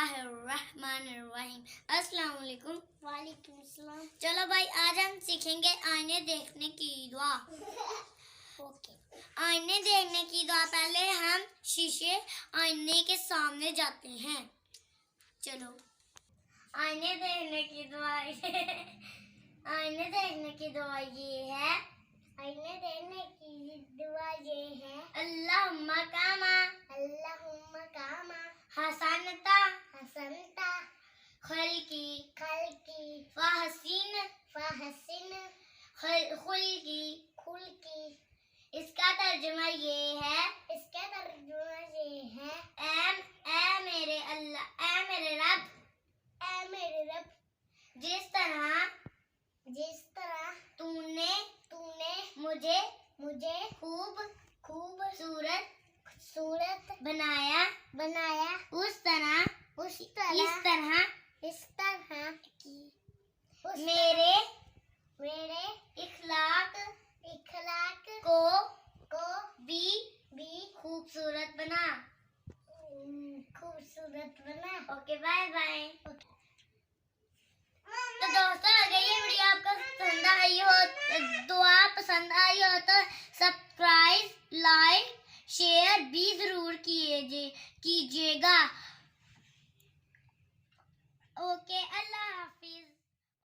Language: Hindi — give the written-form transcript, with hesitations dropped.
बिस्मिल्लाहिर्रहमानिर्रहीम। अस्सलाम वालेकुम। वालेकुम सलाम। चलो भाई, आज हम सीखेंगे आईने देखने की दुआ। ओके। आईने देखने की दुआ। पहले हम शीशे आईने के सामने जाते हैं। चलो, आईने देखने की दुआ आईने देखने की दुआ ये है। आईने देखने की दुआ ये है। अल्लाहुम्मा कामा अल्लाहुम्मा कामा हसनता हसनता खल्की खल्की फहसीन फहसिन खुल्की। खुल्की। इसका तर्जुमा ये है। इसका तर्जुमा ये है। ऐ मेरे अल्लाह, ऐ मेरे रब, ऐ मेरे रब, जिस तरह तूने मुझे खूबसूरत बनाया उस तरह मेरे इखलाक को भी खूबसूरत बना। Okay, bye bye. तो दोस्तों, अगर ये वीडियो आपको पसंद आई हो तो सब्सक्राइब, लाइक, शेयर भी जरूर कीजिएगा।